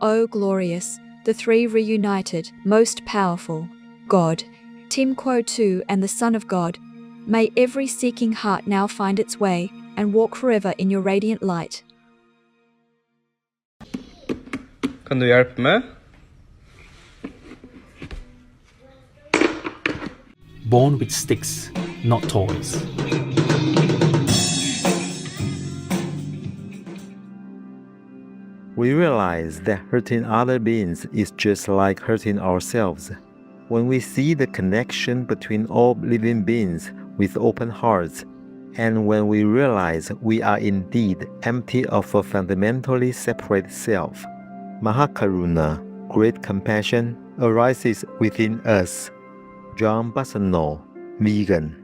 O glorious, the three reunited, most powerful, God, Tim Quo 2 and the Son of God, may every seeking heart now find its way and walk forever in your radiant light. Kan du hjelpe meg? Born with sticks, not toys. We realize that hurting other beings is just like hurting ourselves. When we see the connection between all living beings with open hearts, and when we realize we are indeed empty of a fundamentally separate self, Mahakaruna, great compassion, arises within us. John Bassano, Vegan.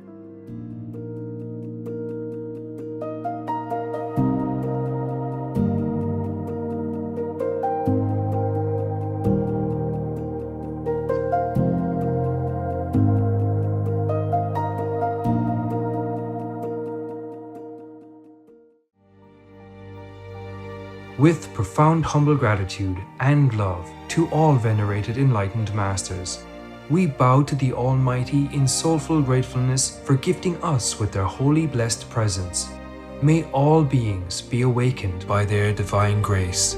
With profound humble gratitude and love to all venerated enlightened masters, we bow to the Almighty in soulful gratefulness for gifting us with their holy blessed presence. May all beings be awakened by their divine grace.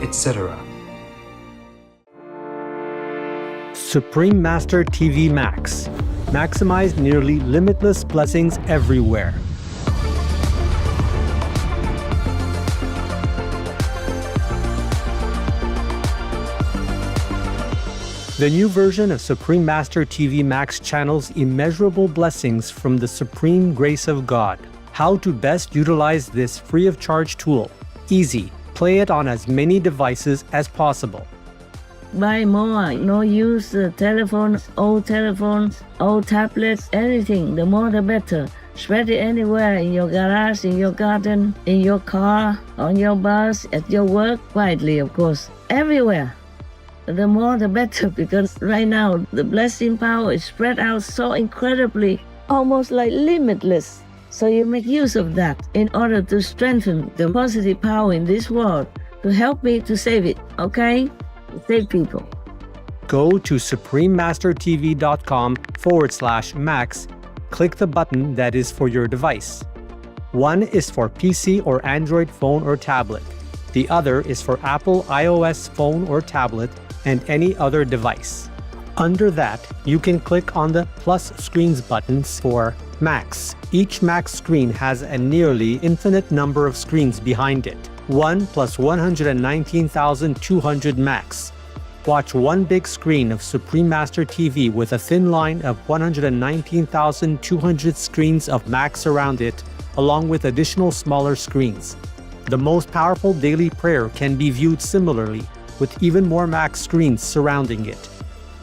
Etc. Supreme Master TV Max. Maximize nearly limitless blessings everywhere. The new version of Supreme Master TV Max channels immeasurable blessings from the supreme grace of God. How to best utilize this free of charge tool. Easy. Play it on as many devices as possible. Buy more, no use telephones, old tablets, anything. The more the better. Spread it anywhere, in your garage, in your garden, in your car, on your bus, at your work, quietly of course. Everywhere. The more the better, because right now the blessing power is spread out so incredibly, almost like limitless. So you make use of that in order to strengthen the positive power in this world, to help me to save it, okay? Save people. Go to suprememastertv.com/max. Click the button that is for your device. One is for PC or Android phone or tablet. The other is for Apple iOS phone or tablet and any other device. Under that, you can click on the plus screens buttons for Max. Each Max screen has a nearly infinite number of screens behind it. 1 plus 119,200 Max. Watch one big screen of Supreme Master TV with a thin line of 119,200 screens of Max around it, along with additional smaller screens. The most powerful daily prayer can be viewed similarly, with even more Max screens surrounding it.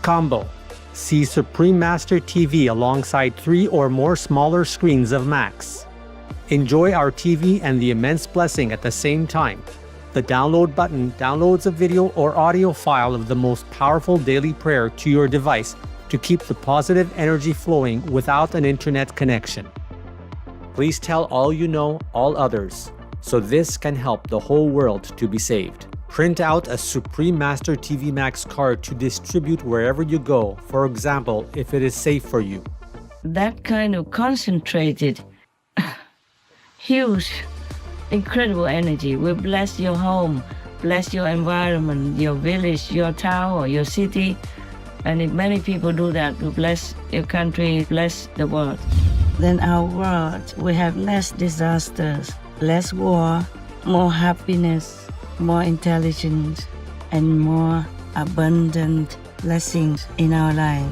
Combo. See Supreme Master TV alongside 3 or more smaller screens of Max. Enjoy our TV and the immense blessing at the same time. The download button downloads a video or audio file of the most powerful daily prayer to your device to keep the positive energy flowing without an internet connection. Please tell all you know, all others, so this can help the whole world to be saved. Print out a Supreme Master TV Max card to distribute wherever you go, for example, if it is safe for you. That kind of concentrated, huge, incredible energy will bless your home, bless your environment, your village, your town, or your city. And if many people do that, will bless your country, bless the world. Then our world will have less disasters, less war, more happiness, more intelligence, and more abundant blessings in our life.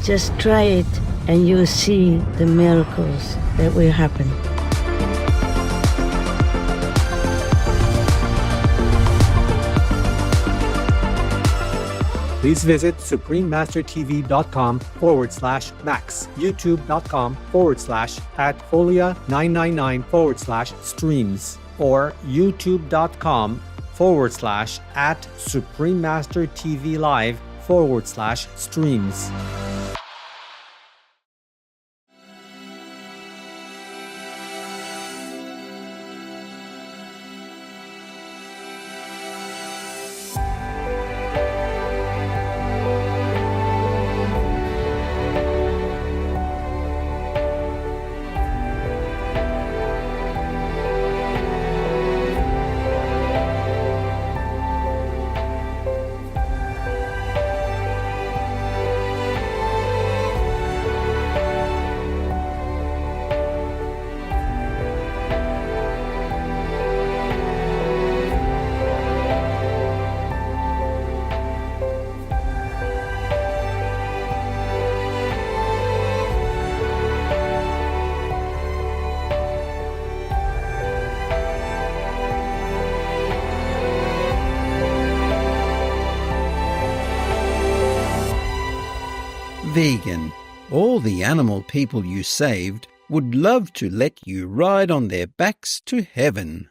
Just try it and you'll see the miracles that will happen. Please visit suprememastertv.com/max, youtube.com/@folia999/streams, or youtube.com/@suprememastertvlive vegan.org/streams. Vegan. All the animal people you saved would love to let you ride on their backs to heaven.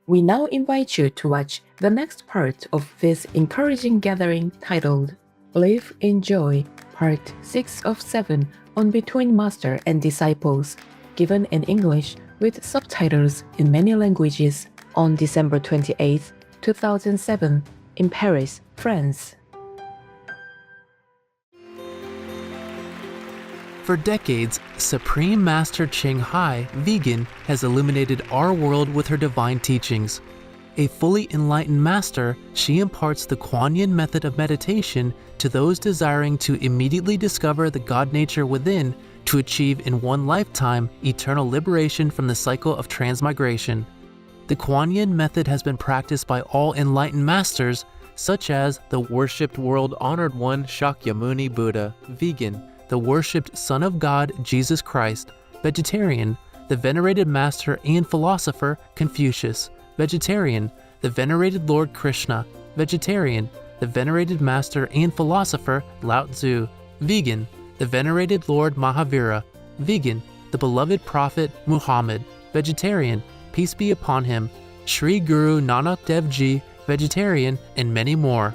We now invite you to watch the next part of this encouraging gathering titled Live in Joy, Part 6 of 7 on Between Master and Disciples, given in English with subtitles in many languages on December 28, 2007, in Paris, France. For decades, Supreme Master Ching Hai, vegan, has illuminated our world with her divine teachings. A fully enlightened master, she imparts the Kuan Yin method of meditation to those desiring to immediately discover the God nature within to achieve in one lifetime eternal liberation from the cycle of transmigration. The Kuan Yin method has been practiced by all enlightened masters, such as the worshipped world-honored one Shakyamuni Buddha, vegan, the worshipped Son of God Jesus Christ, vegetarian, the venerated master and philosopher Confucius, vegetarian, the venerated Lord Krishna, vegetarian, the venerated master and philosopher Lao Tzu, vegan, the venerated Lord Mahavira, vegan, the beloved prophet Muhammad, vegetarian, peace be upon him, Sri Guru Nanak Dev Ji, vegetarian, and many more.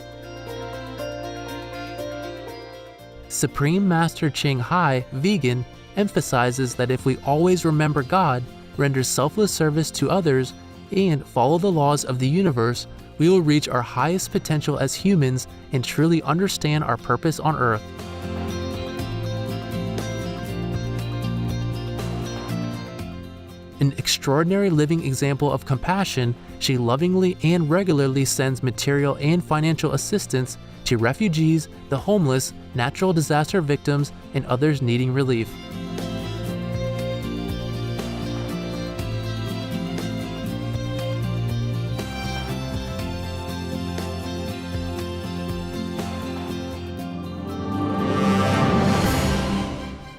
Supreme Master Ching Hai, vegan, emphasizes that if we always remember God, render selfless service to others, and follow the laws of the universe, we will reach our highest potential as humans and truly understand our purpose on Earth. An extraordinary living example of compassion, she lovingly and regularly sends material and financial assistance to refugees, the homeless, natural disaster victims, and others needing relief.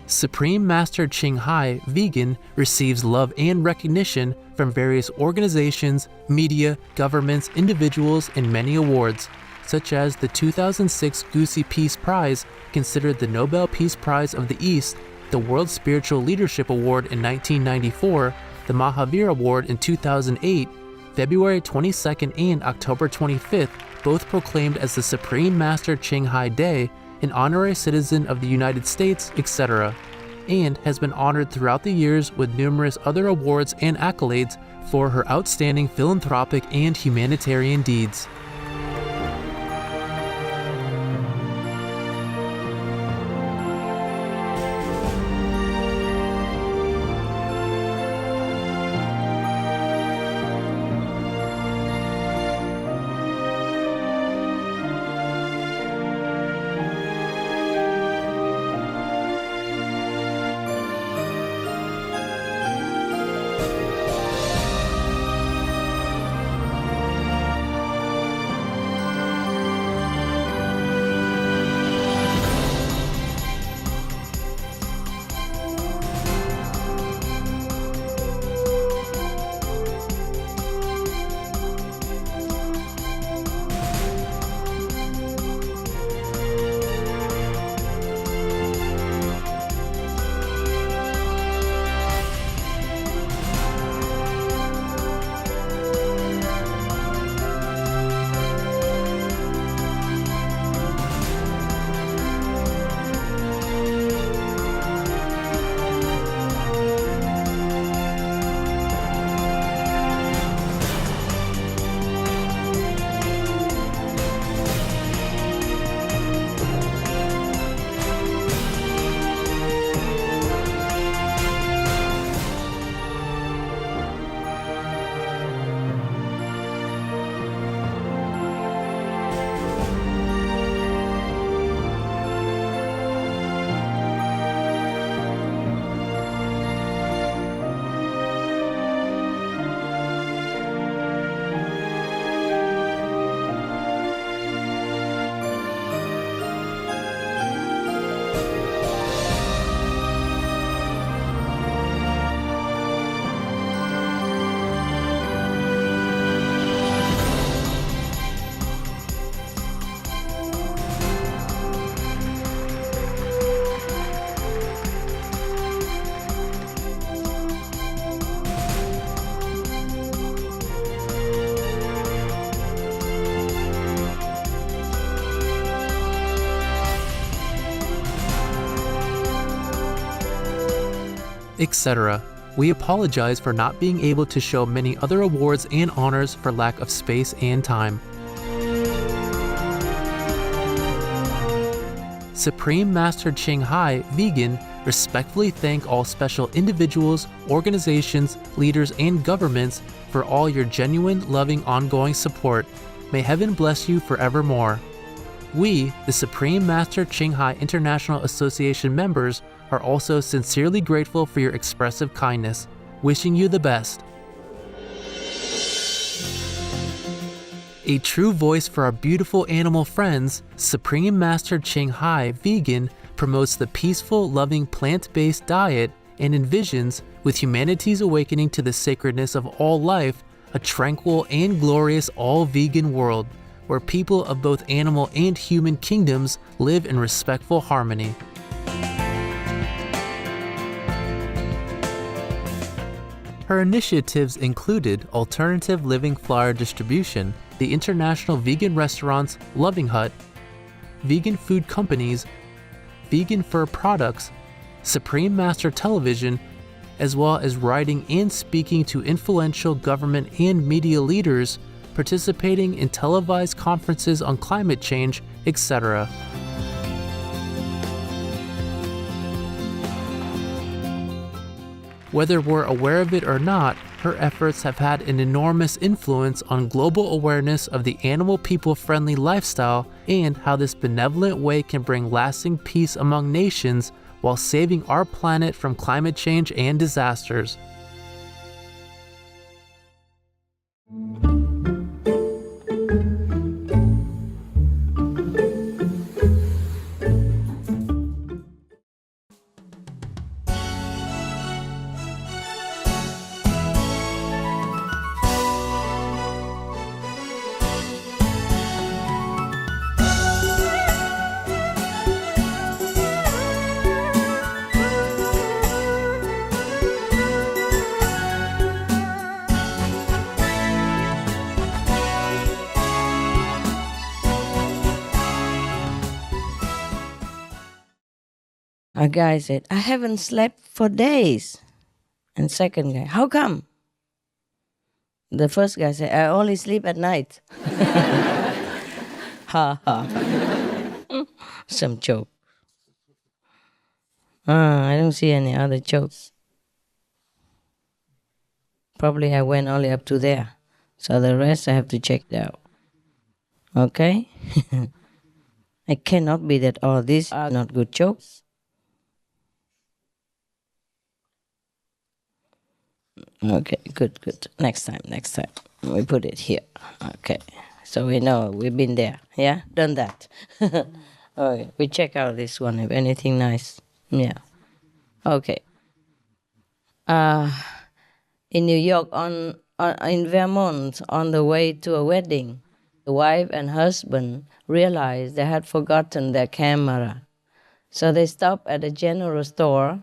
Supreme Master Ching Hai, vegan, receives love and recognition from various organizations, media, governments, individuals, and many awards, such as the 2006 Gusi Peace Prize, considered the Nobel Peace Prize of the East, the World Spiritual Leadership Award in 1994, the Mahavir Award in 2008, February 22nd and October 25th, both proclaimed as the Supreme Master Ching Hai Day, an honorary citizen of the United States, etc., and has been honored throughout the years with numerous other awards and accolades for her outstanding philanthropic and humanitarian deeds. etc. We apologize for not being able to show many other awards and honors for lack of space and time. Supreme Master Ching Hai, Vegan, respectfully thank all special individuals, organizations, leaders, and governments for all your genuine, loving, ongoing support. May heaven bless you forevermore. We, the Supreme Master Ching Hai International Association members, are also sincerely grateful for your expressive kindness. Wishing you the best. A true voice for our beautiful animal friends, Supreme Master Ching Hai, Vegan, promotes the peaceful, loving plant-based diet and envisions, with humanity's awakening to the sacredness of all life, a tranquil and glorious all-vegan world, where people of both animal and human kingdoms live in respectful harmony. Her initiatives included alternative living flyer distribution, the international vegan restaurants Loving Hut, vegan food companies, vegan fur products, Supreme Master Television, as well as writing and speaking to influential government and media leaders, participating in televised conferences on climate change, etc. Whether we're aware of it or not, her efforts have had an enormous influence on global awareness of the animal people-friendly lifestyle and how this benevolent way can bring lasting peace among nations while saving our planet from climate change and disasters. A guy said, I haven't slept for days. And second guy, how come? The first guy said, I only sleep at night. Ha ha. Some joke. I don't see any other jokes. Probably I went only up to there. So the rest I have to check it out. Okay? It cannot be that all these are not good jokes. Okay, good. Next time. We put it here. Okay. So we know we've been there. Yeah? Done that. Okay. We check out this one if anything nice. Yeah. Okay. In New York, in Vermont, on the way to a wedding, the wife and husband realized they had forgotten their camera. So they stopped at a general store,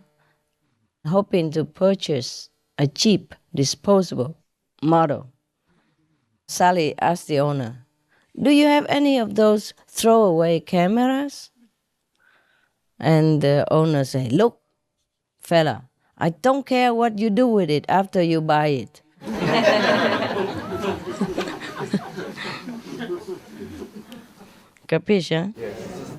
hoping to purchase a cheap, disposable model. Sally asked the owner, do you have any of those throwaway cameras? And the owner said, look, fella, I don't care what you do with it after you buy it. Capisce, huh? Yes.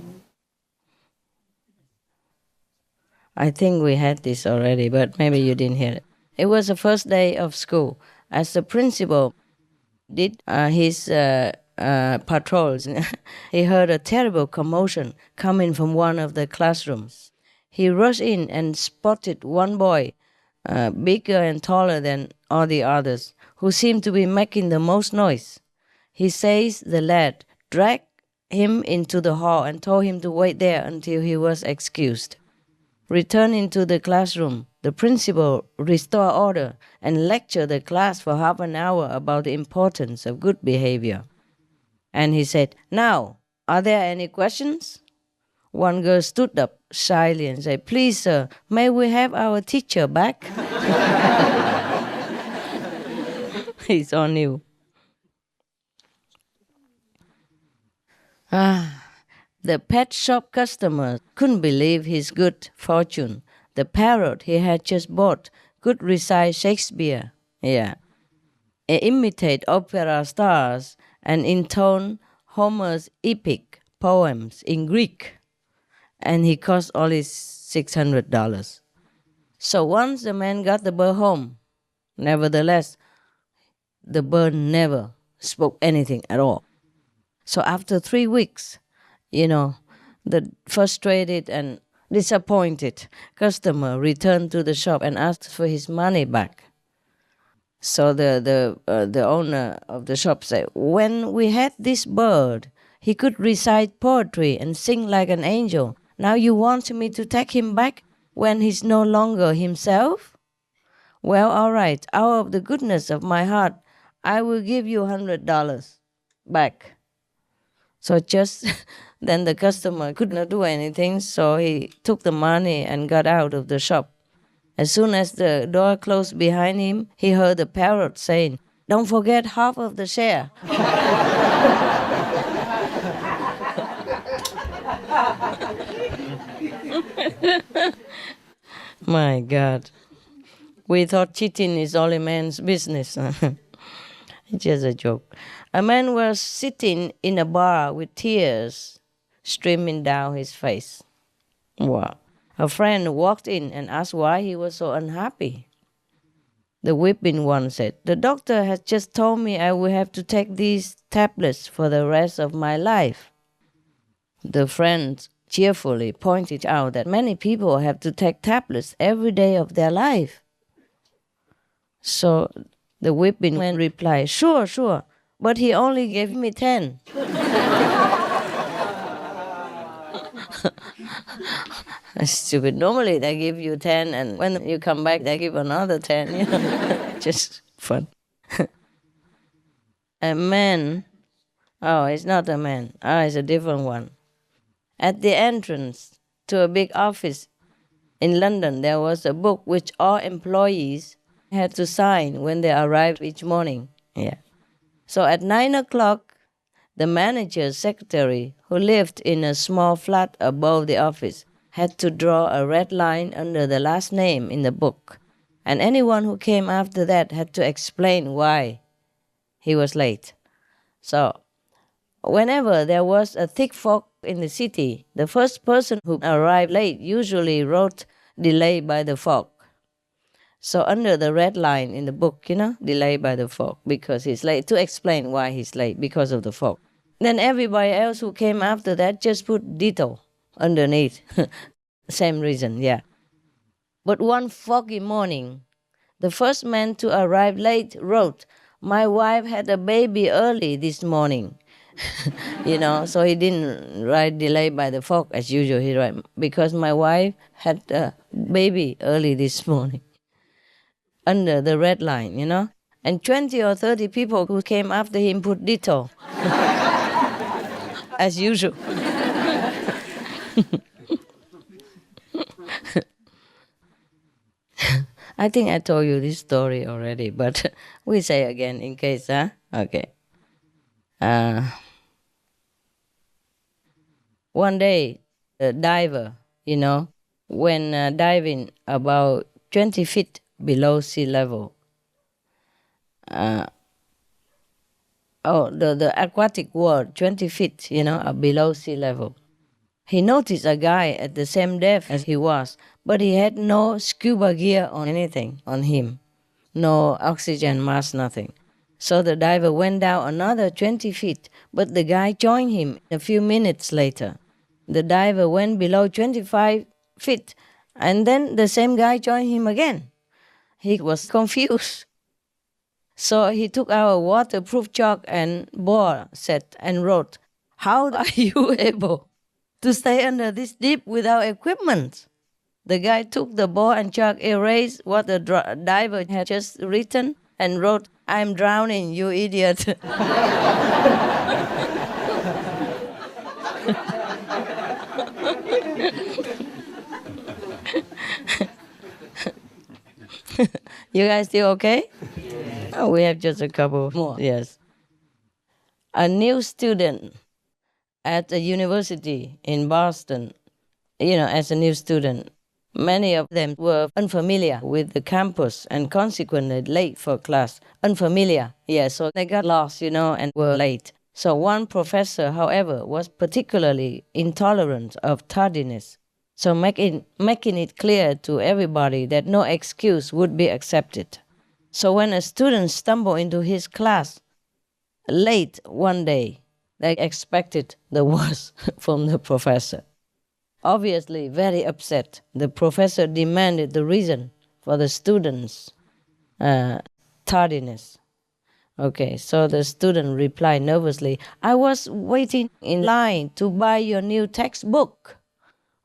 I think we had this already, but maybe you didn't hear it. It was the first day of school. As the principal did his patrols, he heard a terrible commotion coming from one of the classrooms. He rushed in and spotted one boy, bigger and taller than all the others, who seemed to be making the most noise. He seized the lad, dragged him into the hall, and told him to wait there until he was excused. Returning to the classroom, the principal restored order and lectured the class for half an hour about the importance of good behavior. And he said, now, are there any questions? One girl stood up shyly and said, please, sir, may we have our teacher back? It's on you. The pet shop customer couldn't believe his good fortune. The parrot he had just bought could recite Shakespeare, imitate opera stars, and intone Homer's epic poems in Greek. And he cost only $600. So once the man got the bird home, nevertheless, the bird never spoke anything at all. So after 3 weeks, the frustrated and disappointed customer returned to the shop and asked for his money back. So the owner of the shop said, when we had this bird, he could recite poetry and sing like an angel. Now you want me to take him back when he's no longer himself? Well, all right, out of the goodness of my heart, I will give you $100 back. So just then the customer could not do anything, so he took the money and got out of the shop. As soon as the door closed behind him, he heard the parrot saying, "Don't forget half of the share." My God. We thought cheating is only man's business. It's just a joke. A man was sitting in a bar with tears streaming down his face. Wow. A friend walked in and asked why he was so unhappy. The weeping one said, "The doctor has just told me I will have to take these tablets for the rest of my life." The friend cheerfully pointed out that many people have to take tablets every day of their life. So the weeping man replied, Sure, but he only gave me 10. Stupid. Normally they give you 10, and when you come back they give another 10. Just fun. A man, it's not a man. It's a different one. At the entrance to a big office in London, there was a book which all employees had to sign when they arrived each morning. So at 9 o'clock, the manager's secretary, who lived in a small flat above the office, had to draw a red line under the last name in the book. And anyone who came after that had to explain why he was late. So whenever there was a thick fog in the city, the first person who arrived late usually wrote "delay by the fog." So under the red line in the book, delay by the fog, because he's late, to explain why he's late, because of the fog. Then everybody else who came after that just put ditto underneath. Same reason, But one foggy morning, the first man to arrive late wrote, "My wife had a baby early this morning." So he didn't write "delay by the fog" as usual. He wrote, "Because my wife had a baby early this morning." Under the red line, And 20 or 30 people who came after him put ditto. As usual. I think I told you this story already, but we say again in case, huh? Okay. One day, a diver, when diving about 20 feet below sea level, the aquatic world, 20 feet, below sea level. He noticed a guy at the same depth as he was, but he had no scuba gear or anything on him. No oxygen mask, nothing. So the diver went down another 20 feet, but the guy joined him a few minutes later. The diver went below 25 feet, and then the same guy joined him again. He was confused. So he took out a waterproof chalk and board set and wrote, "How are you able to stay under this deep without equipment?" The guy took the board and chalk, erased what the diver had just written, and wrote, "I'm drowning, you idiot." You guys still okay? Oh, we have just a couple more. Yes. A new student at a university in Boston, as a new student, Many of them were unfamiliar with the campus and consequently late for class. Unfamiliar, yeah, so they got lost, and were late. So one professor, however, was particularly intolerant of tardiness. So making it clear to everybody that no excuse would be accepted. So when a student stumbled into his class late one day, they expected the worst from the professor. Obviously very upset, the professor demanded the reason for the student's tardiness. Okay, so the student replied nervously, "I was waiting in line to buy your new textbook."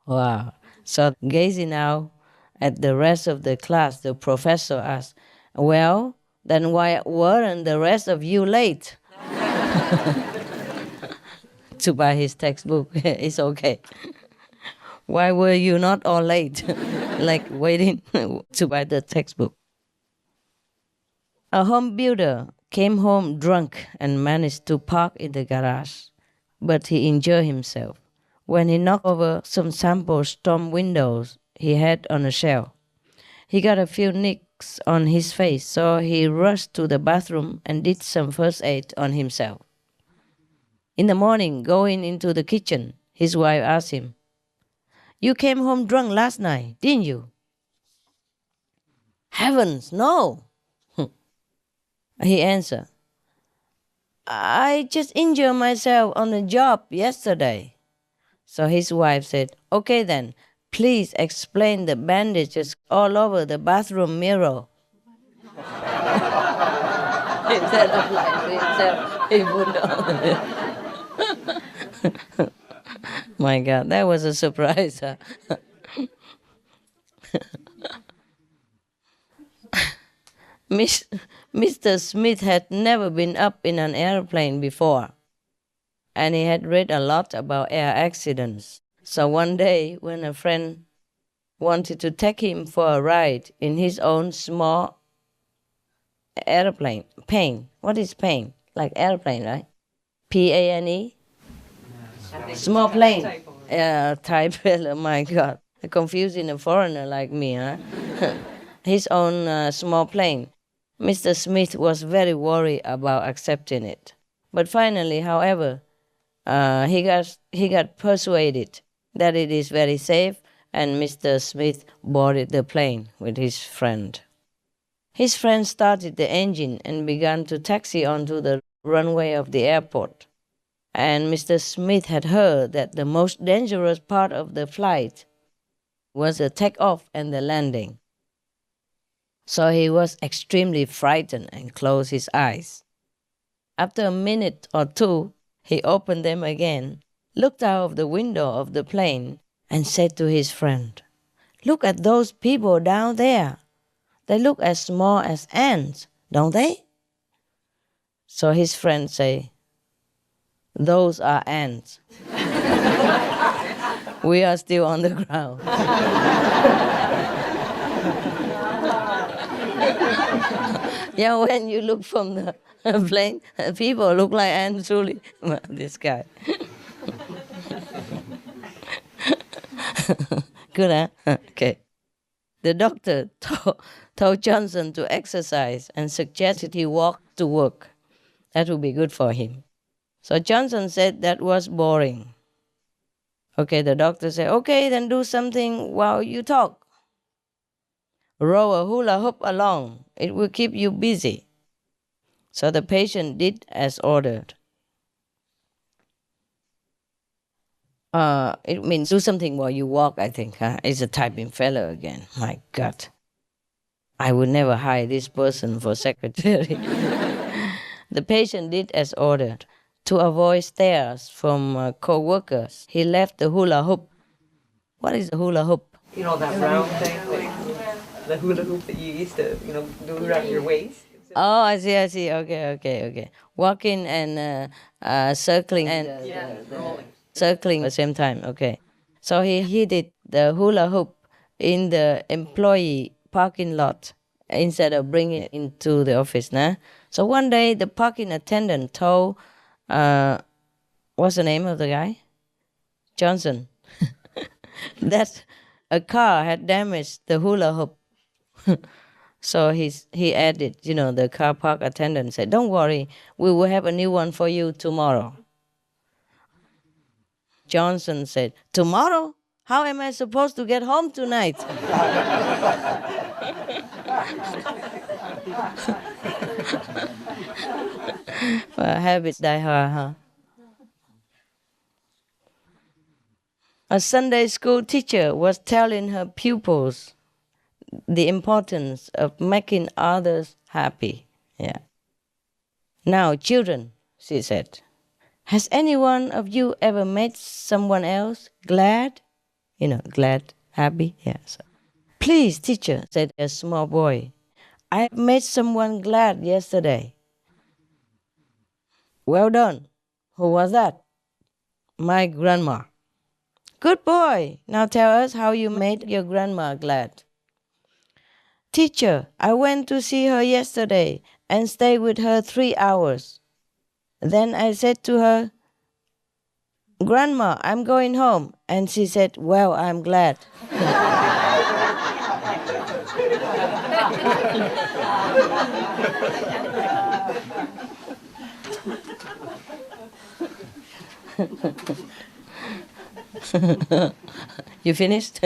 Wow. So gazing out at the rest of the class, the professor asked, "Well, then why weren't the rest of you late?" To buy his textbook. It's okay. Why were you not all late? Like waiting to buy the textbook. A home builder came home drunk and managed to park in the garage, but he injured himself when he knocked over some sample storm windows he had on a shelf. He got a few nicks on his face, so he rushed to the bathroom and did some first aid on himself. In the morning, going into the kitchen, his wife asked him, "You came home drunk last night, didn't you?" "Heavens, no!" He answered, "I just injured myself on the job yesterday." So his wife said, "Okay then, please explain the bandages all over the bathroom mirror." Instead of lying to himself, he put on it. My God, that was a surprise. Huh? Mr. Smith had never been up in an airplane before, and he had read a lot about air accidents. So one day, when a friend wanted to take him for a ride in his own small airplane, plane. What is plane? Like airplane, right? P-A-N-E? Small plane. Type, oh my God. Confusing a foreigner like me, huh? His own small plane. Mr. Smith was very worried about accepting it. But finally, however, he got persuaded that it is very safe, and Mr. Smith boarded the plane with his friend. His friend started the engine and began to taxi onto the runway of the airport. And Mr. Smith had heard that the most dangerous part of the flight was the takeoff and the landing. So he was extremely frightened and closed his eyes. After a minute or two, he opened them again, looked out of the window of the plane, and said to his friend, "Look at those people down there. They look as small as ants, don't they?" So his friend said, "Those are ants. We are still on the ground." Yeah, when you look from the plane, people look like ants truly. This guy. Good, huh? Okay. The doctor told Johnson to exercise and suggested he walk to work. That would be good for him. So Johnson said that was boring. Okay, the doctor said, "Okay, then do something while you talk. Row a hula hoop along. It will keep you busy." So the patient did as ordered. It means do something while you walk, I think. Huh? It's a typing fellow again. My God. I would never hire this person for secretary. The patient did as ordered. To avoid stares from co-workers, he left the hula hoop. What is a hula hoop? You know that round thing, the hula hoop that you used to, do around your waist? Oh, I see. Okay. Walking and circling and circling at the same time. Okay. So he did the hula hoop in the employee parking lot instead of bringing it into the office. Nah? So one day the parking attendant told, what's the name of the guy? Johnson. That a car had damaged the hula hoop. So he added, the car park attendant said, "Don't worry, we will have a new one for you tomorrow." Johnson said, "Tomorrow? How am I supposed to get home tonight?" Well, habits die hard, huh? A Sunday school teacher was telling her pupils the importance of making others happy. Yeah. "Now, children," she said, "has any one of you ever made someone else glad?" Glad, happy, yes. "Please, teacher," said a small boy, "I made someone glad yesterday." "Well done. Who was that?" "My grandma." "Good boy. Now tell us how you made your grandma glad." "Teacher, I went to see her yesterday and stayed with her 3 hours. Then I said to her, 'Grandma, I'm going home.' And she said, 'Well, I'm glad.'" You finished?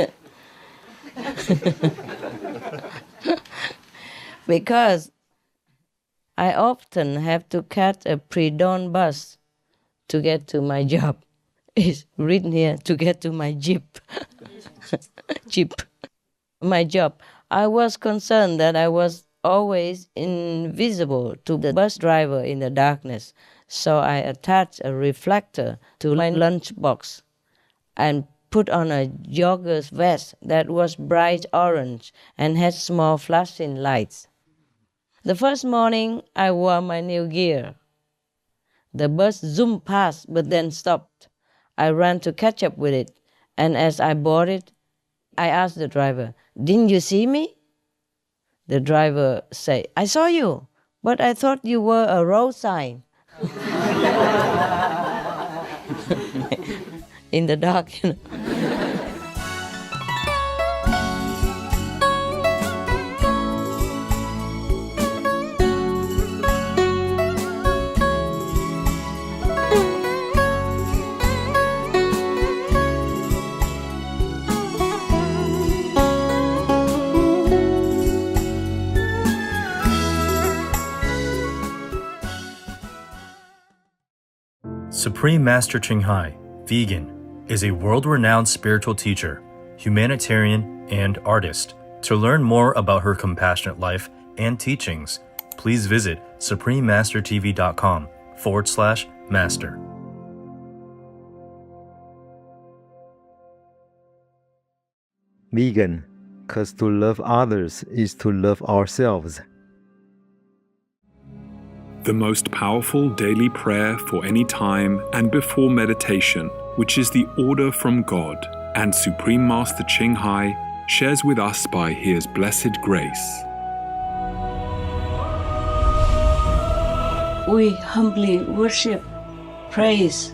Because I often have to catch a pre-dawn bus to get to my job. It's written here, to get to my Jeep. Jeep. My job. I was concerned that I was always invisible to the bus driver in the darkness, so I attached a reflector to my lunchbox and put on a jogger's vest that was bright orange and had small flashing lights. The first morning, I wore my new gear. The bus zoomed past but then stopped. I ran to catch up with it, and as I boarded, I asked the driver, "Didn't you see me?" The driver said, "I saw you, but I thought you were a road sign." In the dark, Supreme Master Ching Hai, vegan, is a world-renowned spiritual teacher, humanitarian, and artist. To learn more about her compassionate life and teachings, please visit suprememastertv.com/master. Vegan, 'cause to love others is to love ourselves. The most powerful daily prayer for any time and before meditation, which is the order from God, and Supreme Master Ching Hai shares with us by His blessed grace. We humbly worship, praise,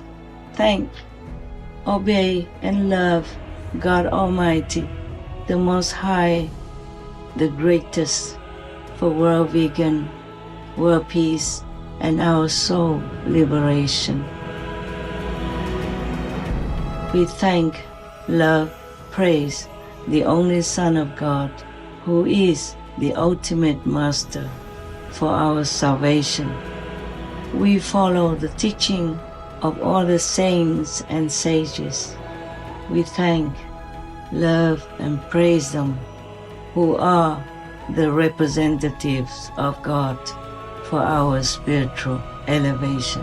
thank, obey, and love God Almighty, the Most High, the greatest, for world vegan, world peace, and our soul liberation. We thank, love, praise the only Son of God, who is the ultimate Master for our salvation. We follow the teaching of all the saints and sages. We thank, love, and praise them, who are the representatives of God for our spiritual elevation.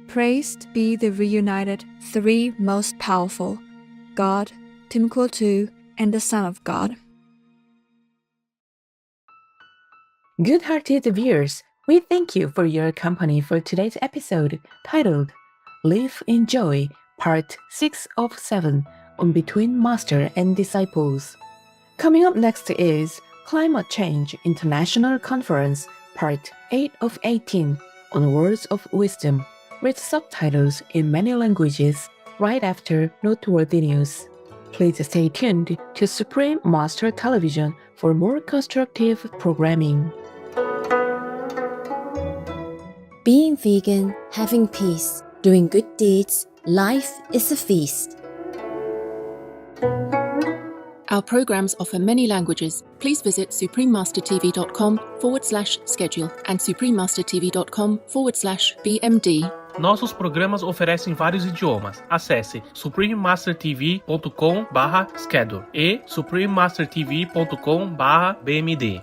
Praised be the reunited three most powerful, God, Tim Kwo Tu, and the Son of God. Good-hearted viewers, we thank you for your company for today's episode titled Live in Joy, Part 6 of 7 on Between Master and Disciples. Coming up next is Climate Change International Conference, Part 8 of 18 on Words of Wisdom, with subtitles in many languages right after noteworthy news. Please stay tuned to Supreme Master Television for more constructive programming. Being vegan, having peace, doing good deeds, life is a feast. Our programs offer many languages. Please visit suprememastertv.com/schedule and suprememastertv.com/BMD. Nossos programas oferecem vários idiomas. Acesse suprememastertv.com/schedule e suprememastertv.com/BMD.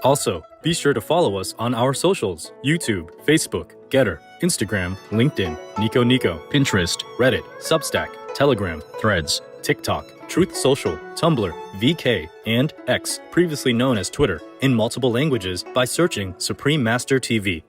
Also, be sure to follow us on our socials: YouTube, Facebook, Getter, Instagram, LinkedIn, Nico, Pinterest, Reddit, Substack, Telegram, Threads, TikTok, Truth Social, Tumblr, VK, and X, previously known as Twitter, in multiple languages by searching Supreme Master TV.